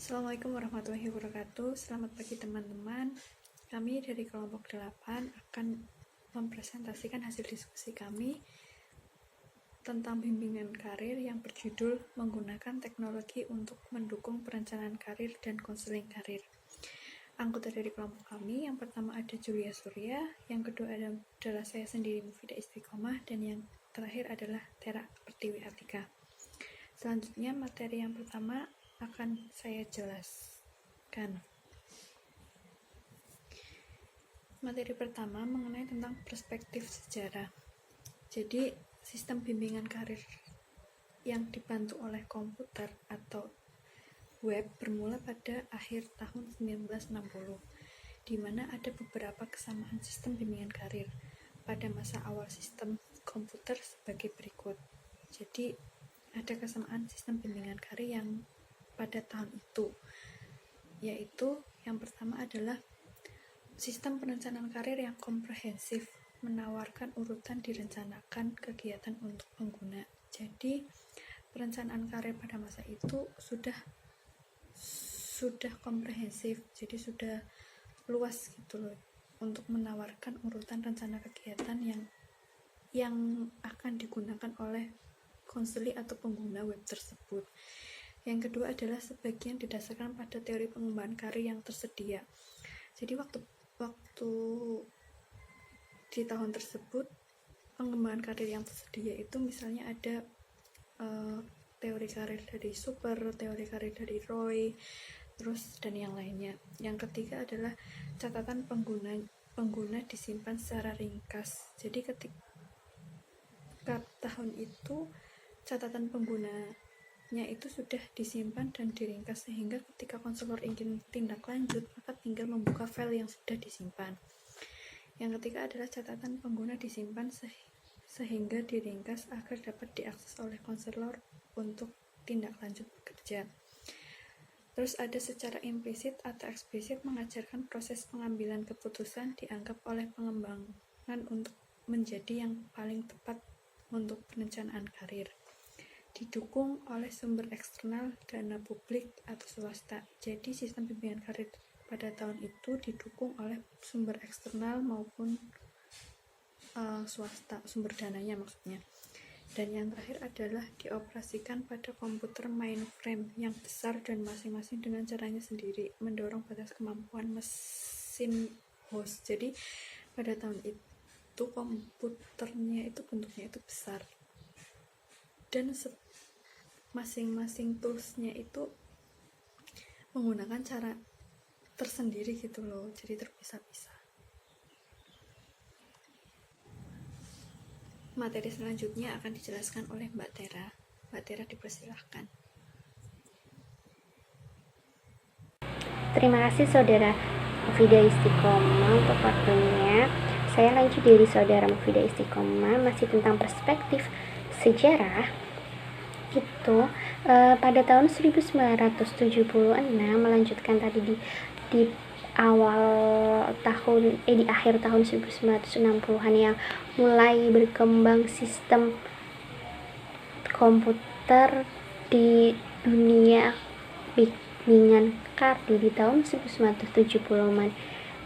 Assalamualaikum warahmatullahi wabarakatuh. Selamat pagi teman-teman. Kami dari kelompok 8 akan mempresentasikan hasil diskusi kami tentang bimbingan karir yang berjudul menggunakan teknologi untuk mendukung perencanaan karir dan konseling karir. Anggota dari kelompok kami yang pertama ada Julia Surya, yang kedua adalah saya sendiri Mufidah Istiqomah, dan yang terakhir adalah Tera Pertiwi Atika. Selanjutnya materi yang pertama akan saya jelaskan. Materi pertama mengenai tentang perspektif sejarah. Jadi, sistem bimbingan karir yang dibantu oleh komputer atau web bermula pada akhir tahun 1960, di mana ada beberapa kesamaan sistem bimbingan karir pada masa awal sistem komputer sebagai berikut. Jadi, ada kesamaan sistem bimbingan karir yang pada tahun itu, yaitu yang pertama adalah sistem perencanaan karir yang komprehensif, menawarkan urutan direncanakan kegiatan untuk pengguna. Jadi perencanaan karir pada masa itu sudah komprehensif, jadi sudah luas gitu loh, untuk menawarkan urutan rencana kegiatan yang akan digunakan oleh konseli atau pengguna web tersebut. Yang kedua adalah sebagian didasarkan pada teori pengembangan karir yang tersedia. Jadi waktu di tahun tersebut, pengembangan karir yang tersedia itu misalnya ada teori karir dari Super, teori karir dari Roy, terus dan yang lainnya. Yang ketiga adalah catatan pengguna disimpan secara ringkas. Jadi ketika tahun itu catatan penggunanya itu sudah disimpan dan diringkas, sehingga ketika konselor ingin tindak lanjut maka tinggal membuka file yang sudah disimpan. Yang ketiga adalah catatan pengguna disimpan sehingga diringkas agar dapat diakses oleh konselor untuk tindak lanjut bekerja. Terus ada secara implisit atau eksplisit mengajarkan proses pengambilan keputusan dianggap oleh pengembangan untuk menjadi yang paling tepat untuk perencanaan karir. Didukung oleh sumber eksternal, dana publik atau swasta. Jadi sistem bimbingan karir pada tahun itu didukung oleh sumber eksternal maupun swasta, sumber dananya maksudnya. Dan yang terakhir adalah dioperasikan pada komputer mainframe yang besar dan masing-masing dengan caranya sendiri, mendorong batas kemampuan mesin host. Jadi pada tahun itu komputernya itu bentuknya itu besar, dan masing-masing toolsnya itu menggunakan cara tersendiri gitu loh, jadi terpisah-pisah. Materi selanjutnya akan dijelaskan oleh Mbak Tera. Mbak Tera, dipersilahkan. Terima kasih Saudara Mufidah Istiqomah untuk waktunya. Saya lanjut dari Saudara Mufidah Istiqomah, masih tentang perspektif sejarah. Itu pada tahun 1976, melanjutkan tadi di awal tahun di akhir tahun 1960-an yang mulai berkembang sistem komputer di dunia bimbingan karir di tahun 1970-an.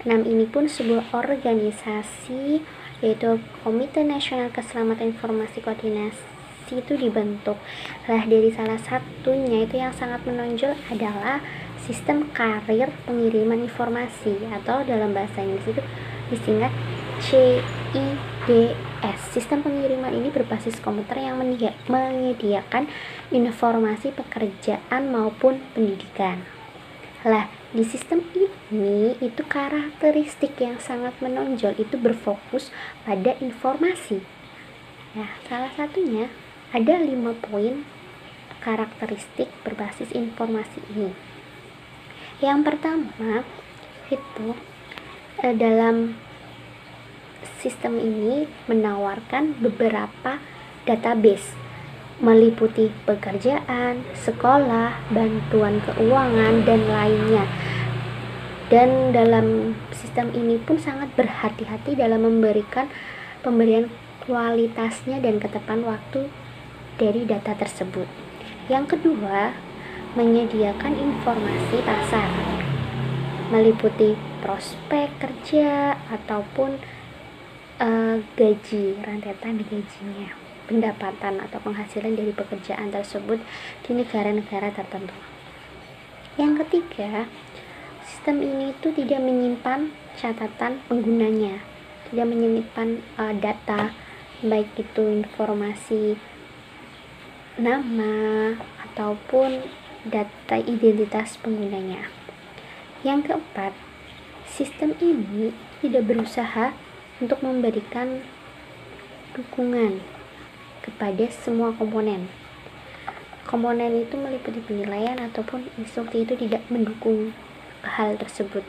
Ini pun sebuah organisasi, yaitu Komite Nasional Keselamatan Informasi Koordinasi itu dibentuk. Dari salah satunya itu yang sangat menonjol adalah sistem karir pengiriman informasi, atau dalam bahasa Inggris itu disingkat CIDS. Sistem pengiriman ini berbasis komputer yang menyediakan informasi pekerjaan maupun pendidikan. Di sistem ini itu karakteristik yang sangat menonjol itu berfokus pada informasi. Salah satunya ada 5 poin karakteristik berbasis informasi ini. Yang pertama itu dalam sistem ini menawarkan beberapa database meliputi pekerjaan, sekolah, bantuan keuangan, dan lainnya. Dan dalam sistem ini pun sangat berhati-hati dalam pemberian kualitasnya dan ketepatan waktu dari data tersebut. Yang kedua, menyediakan informasi pasar, meliputi prospek kerja ataupun gaji, rentetan gajinya, pendapatan atau penghasilan dari pekerjaan tersebut di negara-negara tertentu. Yang ketiga, sistem ini itu tidak menyimpan catatan penggunanya, tidak menyimpan data, baik itu informasi nama ataupun data identitas penggunanya. Yang keempat, sistem ini tidak berusaha untuk memberikan dukungan kepada semua komponen. Komponen itu meliputi penilaian ataupun instruksi itu tidak mendukung hal tersebut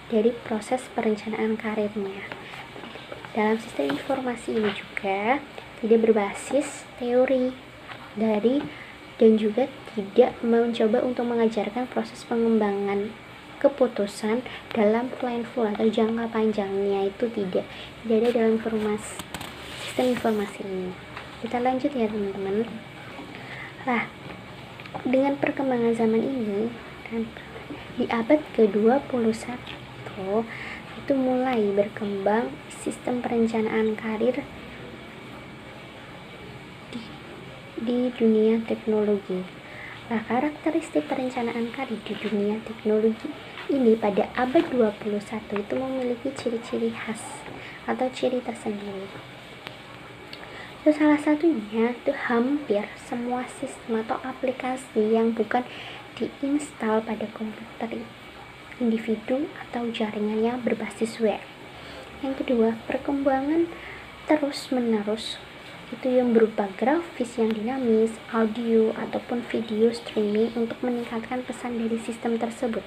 dari proses perencanaan karirnya. Dalam sistem informasi ini juga tidak berbasis teori dan juga tidak mencoba untuk mengajarkan proses pengembangan keputusan dalam planful atau jangka panjangnya, itu tidak ada dalam sistem informasi ini. Kita lanjut ya teman-teman. Nah, dengan perkembangan zaman ini dan di abad ke-21 itu mulai berkembang sistem perencanaan karir di dunia teknologi. Nah, karakteristik perencanaan karir di dunia teknologi ini pada abad 21 itu memiliki ciri-ciri khas atau ciri tersendiri. Itu salah satunya itu hampir semua sistem atau aplikasi yang bukan diinstal pada komputer individu atau jaringan yang berbasis web. Yang kedua, perkembangan terus-menerus itu yang berupa grafis yang dinamis, audio ataupun video streaming untuk meningkatkan pesan dari sistem tersebut.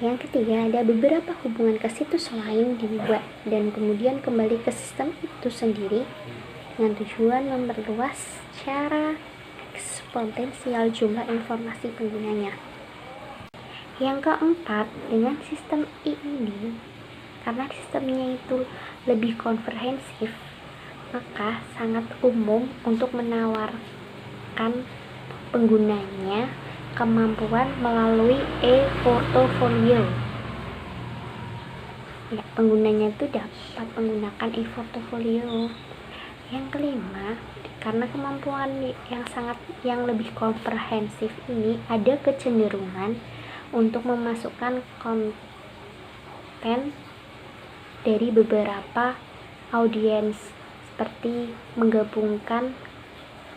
Yang ketiga, ada beberapa hubungan ke situs lain di web dan kemudian kembali ke sistem itu sendiri dengan tujuan memperluas cara eksponensial jumlah informasi penggunanya. Yang keempat, dengan sistem ini, karena sistemnya itu lebih komprehensif, maka sangat umum untuk menawarkan penggunanya kemampuan melalui e-portfolio. Ya, penggunanya itu dapat menggunakan e-portfolio. Yang kelima, karena kemampuan yang lebih komprehensif ini ada kecenderungan untuk memasukkan konten dari beberapa audiens, seperti menggabungkan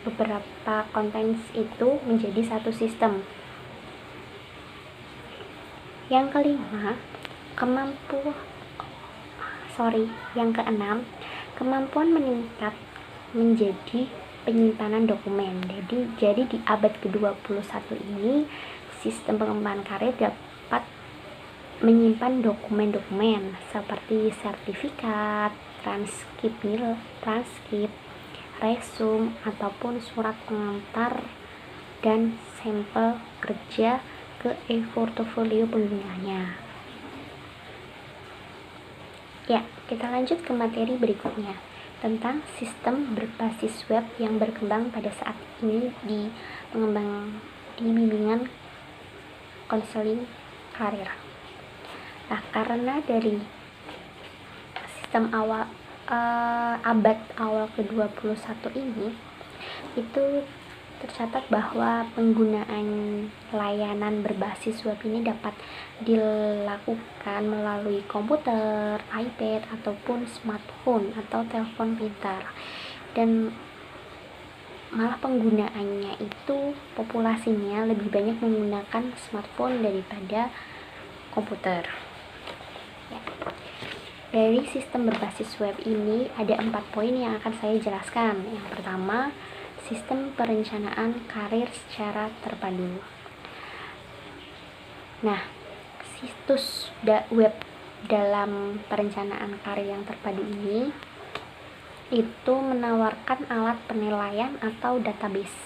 beberapa konten itu menjadi satu sistem. Yang keenam, kemampuan meningkat menjadi penyimpanan dokumen. Jadi di abad ke-21 ini sistem pengembangan karir dapat menyimpan dokumen-dokumen seperti sertifikat, transkrip, resume ataupun surat pengantar dan sampel kerja ke e-portfolio penggunanya. Ya, kita lanjut ke materi berikutnya tentang sistem berbasis web yang berkembang pada saat ini di bimbingan konseling karir. Nah, karena dari sistem abad awal ke-21 ini itu tercatat bahwa penggunaan layanan berbasis web ini dapat dilakukan melalui komputer, iPad ataupun smartphone atau telepon pintar, dan malah penggunaannya itu populasinya lebih banyak menggunakan smartphone daripada komputer. Ya. Dari sistem berbasis web ini ada 4 poin yang akan saya jelaskan. Yang pertama, sistem perencanaan karir secara terpadu. Nah, situs web dalam perencanaan karir yang terpadu ini itu menawarkan alat penilaian atau database.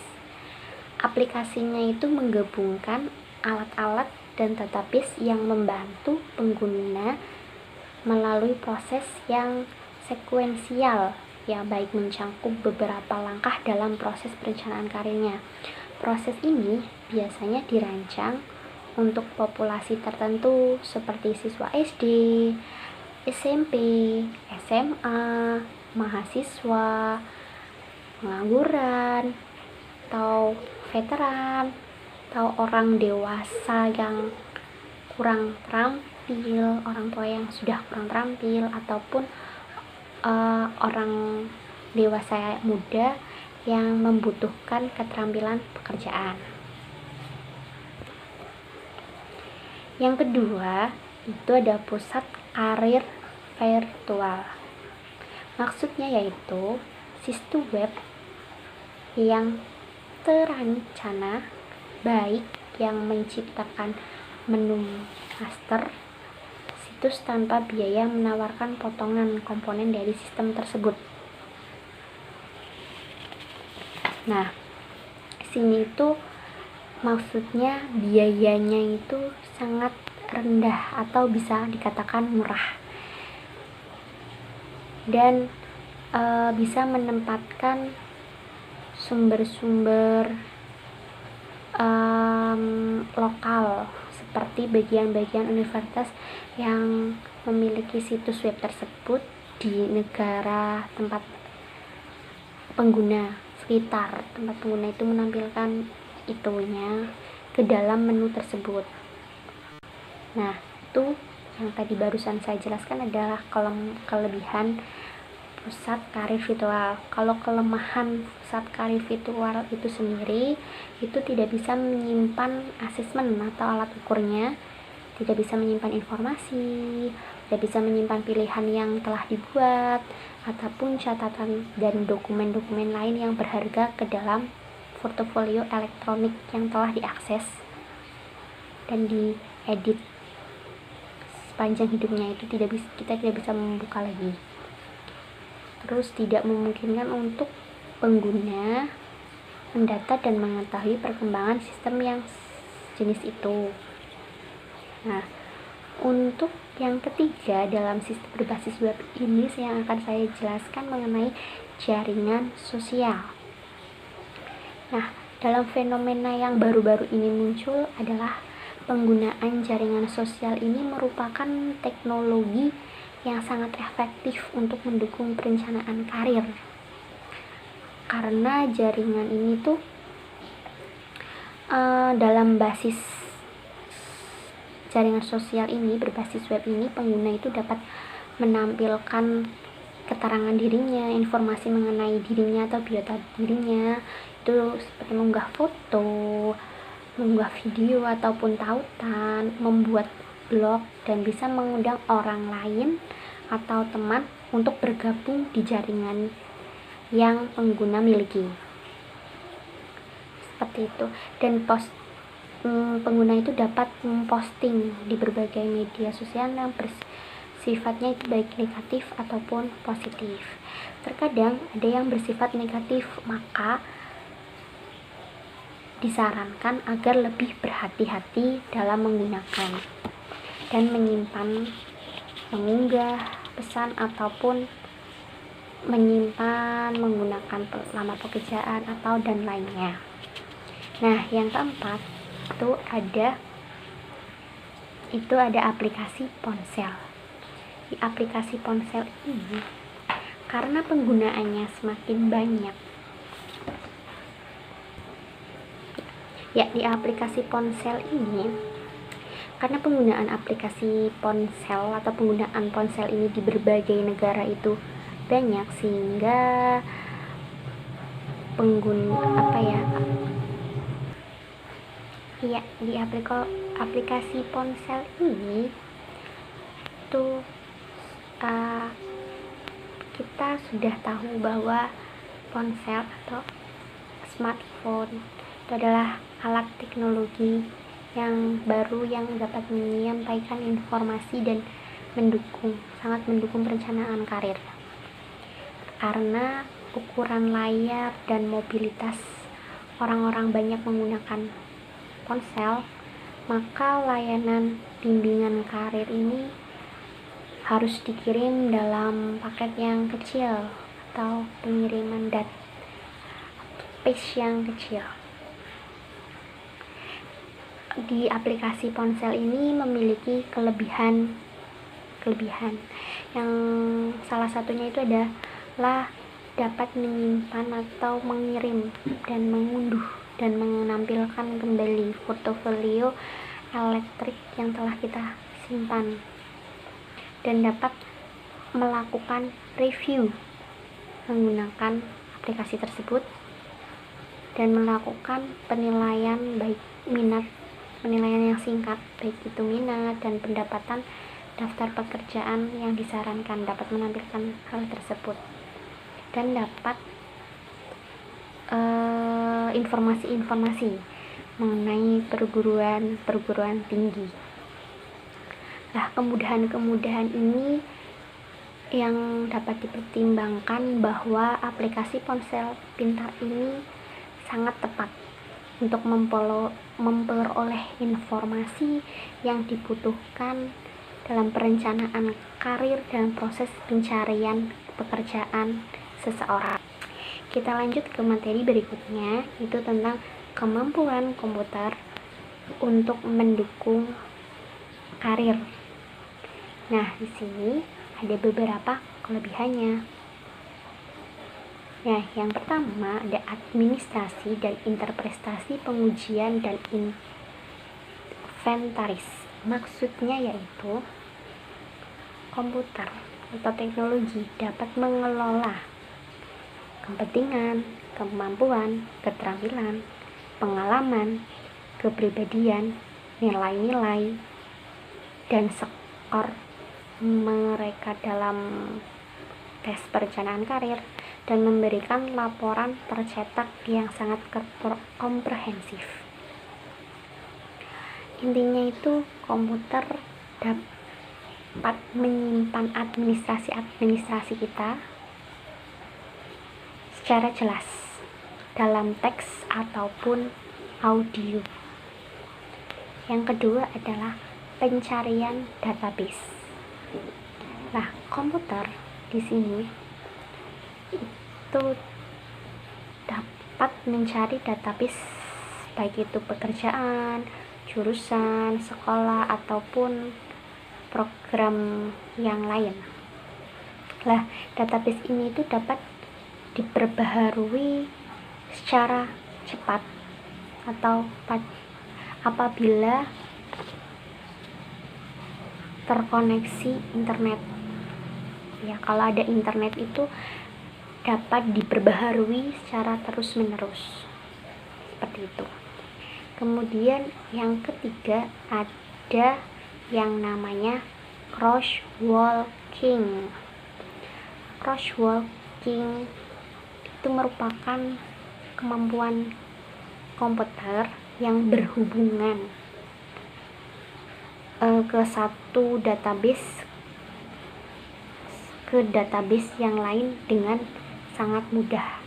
Aplikasinya itu menggabungkan alat-alat dan database yang membantu pengguna melalui proses yang sekuensial, ya, baik mencangkup beberapa langkah dalam proses perencanaan karirnya. Proses ini biasanya dirancang untuk populasi tertentu seperti siswa SD, SMP, SMA, mahasiswa, pengangguran, atau veteran, atau orang dewasa yang kurang terampil, orang tua yang sudah kurang terampil, ataupun orang dewasa muda yang membutuhkan keterampilan pekerjaan. Yang kedua, itu ada pusat karir virtual. Maksudnya yaitu situs web yang terencana baik yang menciptakan menu master situs tanpa biaya menawarkan potongan komponen dari sistem tersebut. Nah, sini itu maksudnya biayanya itu sangat rendah atau bisa dikatakan murah, dan bisa menempatkan sumber-sumber lokal seperti bagian-bagian universitas yang memiliki situs web tersebut di negara tempat pengguna sekitar tempat pengguna itu menampilkan itunya ke dalam menu tersebut. Nah, itu yang tadi barusan saya jelaskan adalah kelebihan pusat karir virtual. Kalau kelemahan pusat karir virtual itu sendiri, itu tidak bisa menyimpan asesmen atau alat ukurnya, tidak bisa menyimpan informasi, tidak bisa menyimpan pilihan yang telah dibuat, ataupun catatan dan dokumen-dokumen lain yang berharga ke dalam portofolio elektronik yang telah diakses dan diedit sepanjang hidupnya. Itu kita tidak bisa membuka lagi. Terus tidak memungkinkan untuk pengguna mendata dan mengetahui perkembangan sistem yang jenis itu. Nah, untuk yang ketiga dalam sistem berbasis web ini yang akan saya jelaskan mengenai jaringan sosial. Nah, dalam fenomena yang baru-baru ini muncul adalah penggunaan jaringan sosial ini merupakan teknologi yang sangat efektif untuk mendukung perencanaan karir. Karena jaringan ini tuh dalam basis jaringan sosial ini, berbasis web ini, pengguna itu dapat menampilkan keterangan dirinya, informasi mengenai dirinya atau biodata dirinya, itu seperti mengunggah foto, mengunggah video ataupun tautan, membuat blog, dan bisa mengundang orang lain atau teman untuk bergabung di jaringan yang pengguna miliki. Seperti itu. Dan pengguna itu dapat memposting di berbagai media sosial yang bersifatnya itu baik negatif ataupun positif. Terkadang ada yang bersifat negatif, maka disarankan agar lebih berhati-hati dalam menggunakan dan menyimpan, mengunggah pesan ataupun menyimpan menggunakan lamar pekerjaan atau dan lainnya. Nah, yang keempat itu ada aplikasi ponsel. Di aplikasi ponsel ini, karena penggunaannya semakin banyak, di aplikasi ponsel ini, karena penggunaan aplikasi ponsel atau penggunaan ponsel ini di berbagai negara itu banyak, sehingga di aplikasi ponsel ini tuh kita sudah tahu bahwa ponsel atau smartphone itu adalah alat teknologi yang baru yang dapat menyampaikan informasi dan sangat mendukung perencanaan karir. Karena ukuran layar dan mobilitas orang-orang banyak menggunakan ponsel, maka layanan bimbingan karir ini harus dikirim dalam paket yang kecil atau pengiriman space yang kecil. di aplikasi ponsel ini memiliki kelebihan yang salah satunya itu adalah dapat menyimpan atau mengirim dan mengunduh dan menampilkan kembali portofolio elektrik yang telah kita simpan, dan dapat melakukan review menggunakan aplikasi tersebut dan melakukan penilaian baik minat, penilaian yang singkat baik itu minat dan pendapatan, daftar pekerjaan yang disarankan, dapat menampilkan hal tersebut, dan dapat informasi-informasi mengenai perguruan tinggi. Nah, kemudahan ini yang dapat dipertimbangkan bahwa aplikasi ponsel pintar ini sangat tepat untuk memperoleh informasi yang dibutuhkan dalam perencanaan karir dan proses pencarian pekerjaan seseorang. Kita lanjut ke materi berikutnya, itu tentang kemampuan komputer untuk mendukung karir. Nah, di sini ada beberapa kelebihannya. Nah, yang pertama ada administrasi dan interpretasi pengujian dan inventaris. Maksudnya yaitu komputer atau teknologi dapat mengelola kepentingan, kemampuan, keterampilan, pengalaman, kepribadian, nilai-nilai, dan skor mereka dalam tes perencanaan karir, dan memberikan laporan tercetak yang sangat komprehensif. Intinya itu komputer dapat menyimpan administrasi kita secara jelas dalam teks ataupun audio. Yang kedua adalah pencarian database. Nah, komputer di sini itu dapat mencari database baik itu pekerjaan, jurusan, sekolah, ataupun program yang lain. Nah, database ini itu dapat diperbaharui secara cepat atau apabila terkoneksi internet. Ya, kalau ada internet itu dapat diperbaharui secara terus-menerus. Seperti itu. Kemudian yang ketiga ada yang namanya crosswalking. Crosswalking itu merupakan kemampuan komputer yang berhubungan ke satu database ke database yang lain dengan sangat mudah.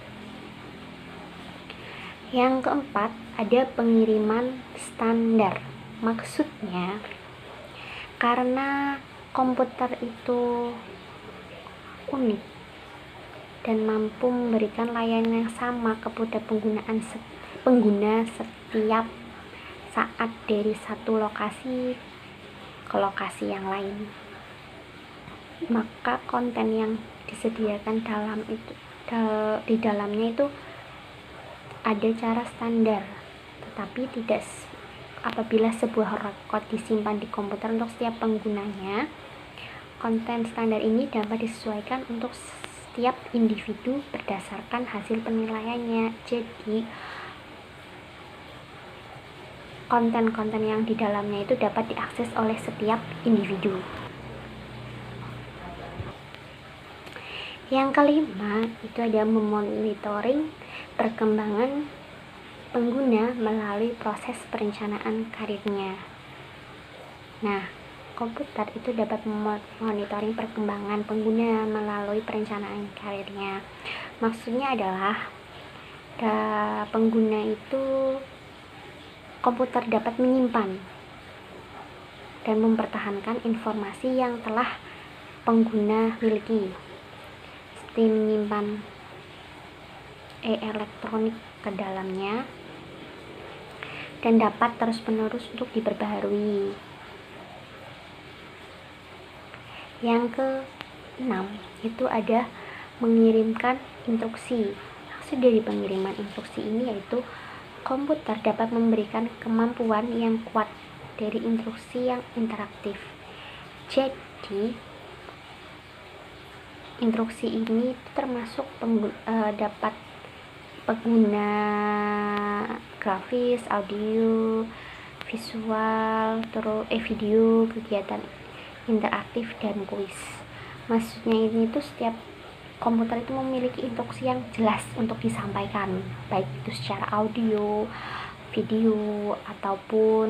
Yang keempat ada pengiriman standar. Maksudnya karena komputer itu unik dan mampu memberikan layanan yang sama kepada pengguna setiap saat dari satu lokasi ke lokasi yang lain, maka konten yang disediakan di dalamnya itu ada cara standar, tetapi tidak apabila sebuah rekod disimpan di komputer untuk setiap penggunanya. Konten standar ini dapat disesuaikan untuk setiap individu berdasarkan hasil penilaiannya. Jadi konten-konten yang di dalamnya itu dapat diakses oleh setiap individu. Yang kelima itu ada memonitoring perkembangan pengguna melalui proses perencanaan karirnya. Nah, komputer itu dapat memonitoring perkembangan pengguna melalui perencanaan karirnya. Maksudnya adalah pengguna itu komputer dapat menyimpan dan mempertahankan informasi yang telah pengguna miliki, seperti menyimpan elektronik ke dalamnya dan dapat terus-menerus untuk diperbaharui. Yang ke-6 itu ada mengirimkan instruksi. Maksud dari pengiriman instruksi ini yaitu komputer dapat memberikan kemampuan yang kuat dari instruksi yang interaktif. Jadi instruksi ini termasuk dapat pengguna grafis, audio, visual, terus video, kegiatan interaktif dan kuis. Maksudnya ini tuh setiap komputer itu memiliki instruksi yang jelas untuk disampaikan, baik itu secara audio, video ataupun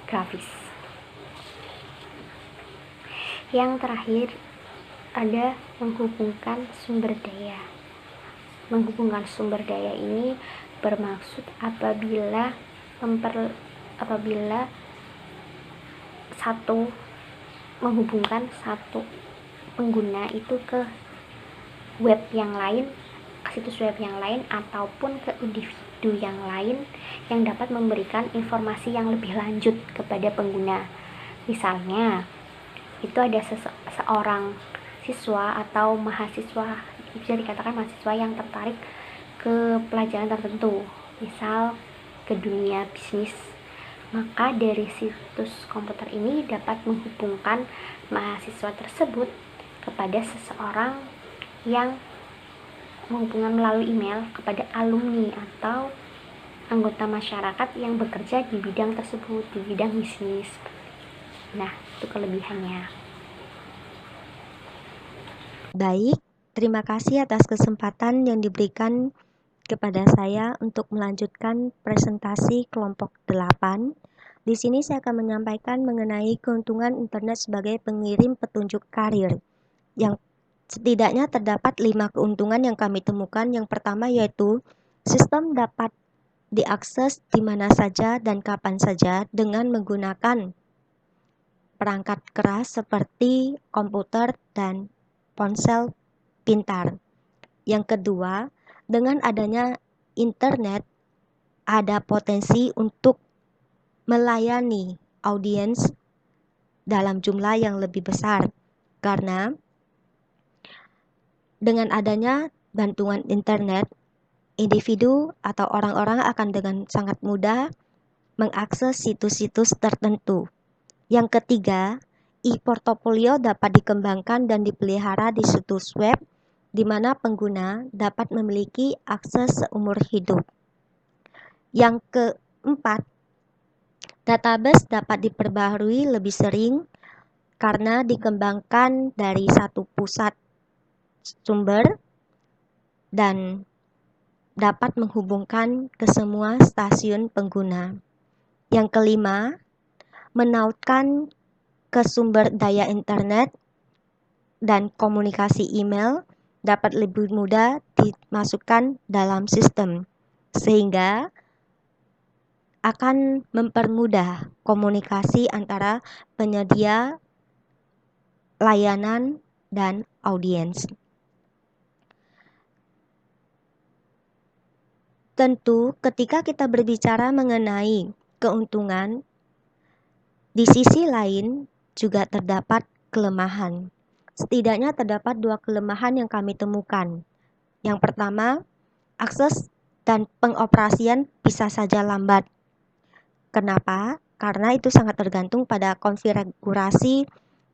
grafis. Yang terakhir ada menghubungkan sumber daya. Menghubungkan sumber daya ini bermaksud apabila menghubungkan satu pengguna itu ke web yang lain, ke situs web yang lain ataupun ke individu yang lain yang dapat memberikan informasi yang lebih lanjut kepada pengguna. Misalnya itu ada seorang siswa atau mahasiswa, bisa dikatakan mahasiswa yang tertarik ke pelajaran tertentu, misal ke dunia bisnis, maka dari situs komputer ini dapat menghubungkan mahasiswa tersebut kepada seseorang yang menghubungkan melalui email kepada alumni atau anggota masyarakat yang bekerja di bidang tersebut, di bidang bisnis. Nah, itu kelebihannya. Baik, terima kasih atas kesempatan yang diberikan kepada saya untuk melanjutkan presentasi kelompok 8. Di sini saya akan menyampaikan mengenai keuntungan internet sebagai pengirim petunjuk karir. Yang setidaknya terdapat 5 keuntungan yang kami temukan. Yang pertama yaitu sistem dapat diakses di mana saja dan kapan saja dengan menggunakan perangkat keras seperti komputer dan ponsel pintar. Yang kedua, dengan adanya internet ada potensi untuk melayani audiens dalam jumlah yang lebih besar, karena dengan adanya bantuan internet, individu atau orang-orang akan dengan sangat mudah mengakses situs-situs tertentu. Yang ketiga, e-portfolio dapat dikembangkan dan dipelihara di situs web di mana pengguna dapat memiliki akses seumur hidup. Yang keempat, database dapat diperbaharui lebih sering karena dikembangkan dari satu pusat sumber dan dapat menghubungkan ke semua stasiun pengguna. Yang kelima, menautkan ke sumber daya internet dan komunikasi email dapat lebih mudah dimasukkan dalam sistem, sehingga akan mempermudah komunikasi antara penyedia layanan dan audiens. Tentu ketika kita berbicara mengenai keuntungan, di sisi lain juga terdapat kelemahan. Setidaknya terdapat 2 kelemahan yang kami temukan. Yang pertama, akses dan pengoperasian bisa saja lambat. Kenapa? Karena itu sangat tergantung pada konfigurasi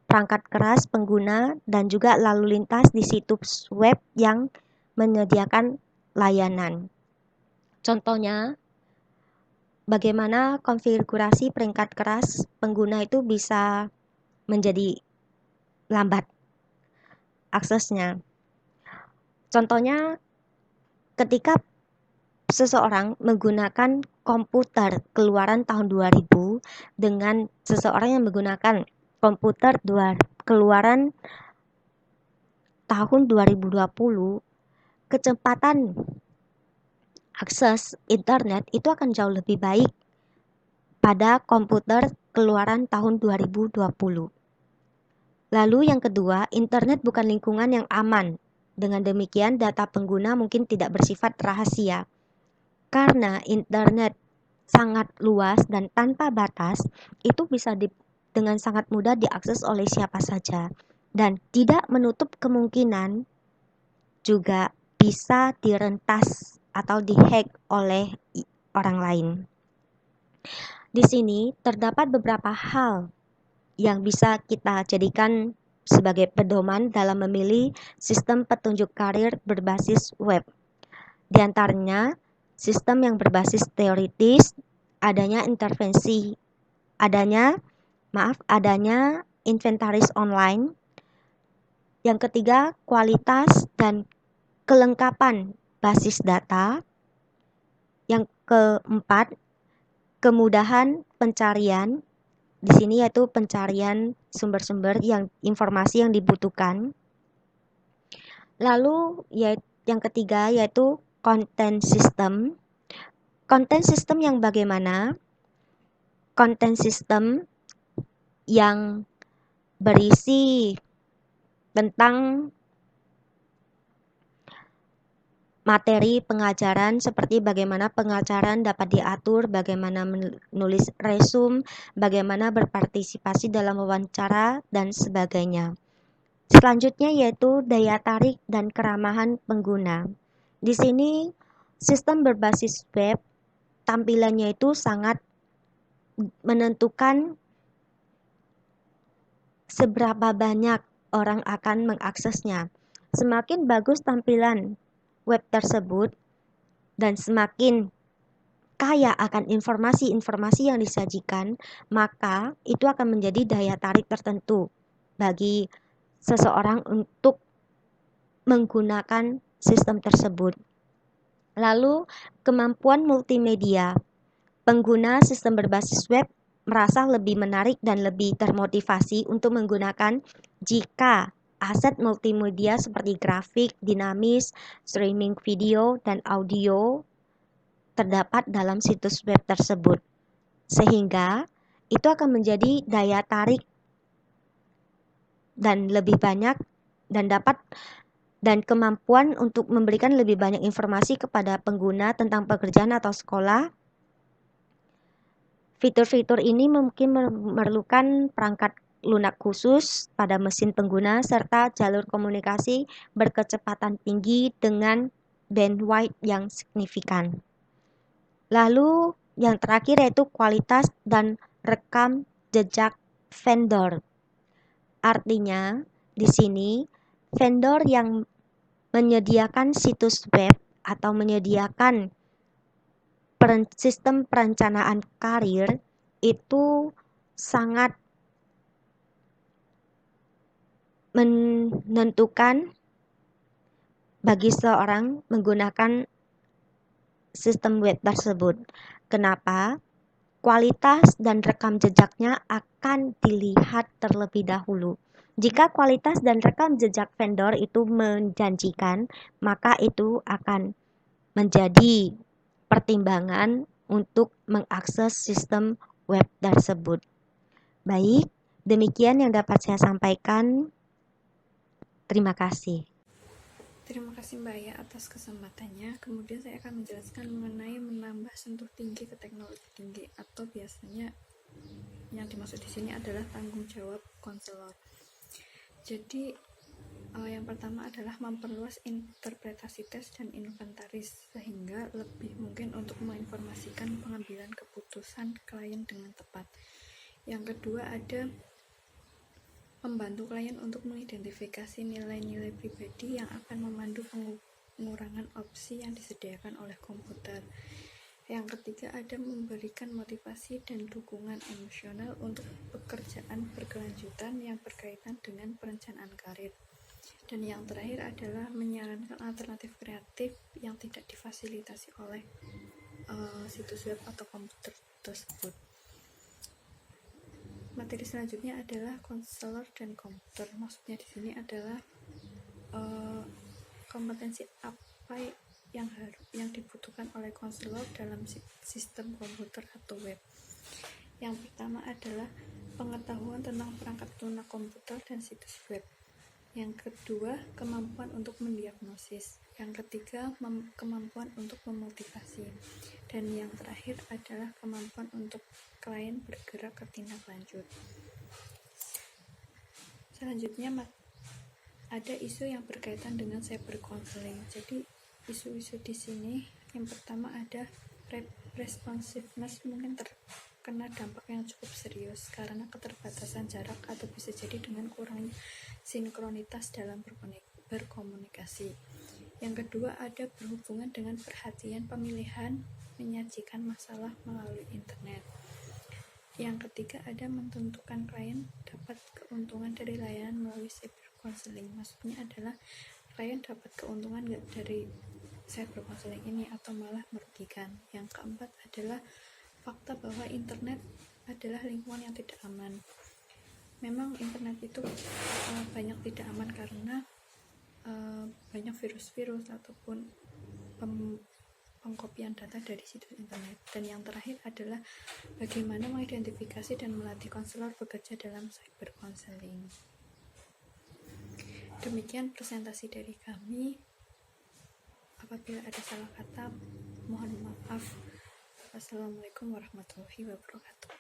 perangkat keras pengguna dan juga lalu lintas di situs web yang menyediakan layanan. Contohnya, bagaimana konfigurasi perangkat keras pengguna itu bisa menjadi lambat aksesnya. Contohnya, ketika seseorang menggunakan komputer keluaran tahun 2000 dengan seseorang yang menggunakan komputer keluaran tahun 2020, kecepatan akses internet itu akan jauh lebih baik pada komputer keluaran tahun 2020. Lalu yang kedua, internet bukan lingkungan yang aman. Dengan demikian, data pengguna mungkin tidak bersifat rahasia. Karena internet sangat luas dan tanpa batas, itu bisa dengan sangat mudah diakses oleh siapa saja dan tidak menutup kemungkinan juga bisa direntas atau dihack oleh orang lain. Di sini terdapat beberapa hal yang bisa kita jadikan sebagai pedoman dalam memilih sistem petunjuk karir berbasis web. Di antaranya, sistem yang berbasis teoritis, adanya inventaris online. Yang ketiga, kualitas dan kelengkapan basis data. Yang keempat, kemudahan pencarian. Di sini yaitu pencarian sumber-sumber informasi yang dibutuhkan. Lalu yang ketiga yaitu content system. Content system yang bagaimana? Content system yang berisi tentang materi pengajaran seperti bagaimana pengajaran dapat diatur, bagaimana menulis resume, bagaimana berpartisipasi dalam wawancara, dan sebagainya. Selanjutnya yaitu daya tarik dan keramahan pengguna. Di sini sistem berbasis web tampilannya itu sangat menentukan seberapa banyak orang akan mengaksesnya. Semakin bagus tampilan web tersebut dan semakin kaya akan informasi-informasi yang disajikan, maka itu akan menjadi daya tarik tertentu bagi seseorang untuk menggunakan sistem tersebut. Lalu, kemampuan multimedia. Pengguna sistem berbasis web merasa lebih menarik dan lebih termotivasi untuk menggunakan jika aset multimedia seperti grafik, dinamis, streaming video, dan audio terdapat dalam situs web tersebut. Sehingga itu akan menjadi daya tarik dan lebih banyak dan kemampuan untuk memberikan lebih banyak informasi kepada pengguna tentang pekerjaan atau sekolah. Fitur-fitur ini mungkin memerlukan perangkat lunak khusus pada mesin pengguna serta jalur komunikasi berkecepatan tinggi dengan bandwidth yang signifikan. Lalu yang terakhir yaitu kualitas dan rekam jejak vendor. Artinya di sini vendor yang menyediakan situs web atau menyediakan sistem perencanaan karir itu sangat menentukan bagi seorang menggunakan sistem web tersebut. Kenapa? Kualitas dan rekam jejaknya akan dilihat terlebih dahulu. Jika kualitas dan rekam jejak vendor itu menjanjikan, maka itu akan menjadi pertimbangan untuk mengakses sistem web tersebut. Baik, demikian yang dapat saya sampaikan. Terima kasih. Terima kasih Mbak Aya atas kesempatannya. Kemudian saya akan menjelaskan mengenai menambah sentuh tinggi ke teknologi tinggi, atau biasanya yang dimaksud di sini adalah tanggung jawab konselor. Jadi yang pertama adalah memperluas interpretasi tes dan inventaris sehingga lebih mungkin untuk menginformasikan pengambilan keputusan klien dengan tepat. Yang kedua ada membantu klien untuk mengidentifikasi nilai-nilai pribadi yang akan memandu pengurangan opsi yang disediakan oleh komputer. Yang ketiga ada memberikan motivasi dan dukungan emosional untuk pekerjaan berkelanjutan yang berkaitan dengan perencanaan karir. Dan yang terakhir adalah menyarankan alternatif kreatif yang tidak difasilitasi oleh situs web atau komputer tersebut. Materi selanjutnya adalah konselor dan komputer. Maksudnya di sini adalah kompetensi apa yang dibutuhkan oleh konselor dalam sistem komputer atau web. Yang pertama adalah pengetahuan tentang perangkat lunak komputer dan situs web. Yang kedua, kemampuan untuk mendiagnosis. Yang ketiga, kemampuan untuk memotivasi. Dan yang terakhir adalah kemampuan untuk klien bergerak ke tindak lanjut. Selanjutnya ada isu yang berkaitan dengan cyber counseling. Jadi isu-isu di sini yang pertama ada responsiveness mungkin terkena dampak yang cukup serius karena keterbatasan jarak atau bisa jadi dengan kurangnya sinkronitas dalam berkomunikasi. Yang kedua ada berhubungan dengan perhatian pemilihan menyajikan masalah melalui internet. Yang ketiga ada menentukan klien dapat keuntungan dari layanan melalui cyber counseling. Maksudnya adalah klien dapat keuntungan nggak dari cyber counseling ini atau malah merugikan. Yang keempat adalah fakta bahwa internet adalah lingkungan yang tidak aman. Memang internet itu banyak tidak aman karena banyak virus-virus ataupun pengkopian data dari situs internet. Dan yang terakhir adalah bagaimana mengidentifikasi dan melatih konselor bekerja dalam cyber counseling. Demikian presentasi dari kami. Apabila ada salah kata, mohon maaf. Wassalamualaikum warahmatullahi wabarakatuh.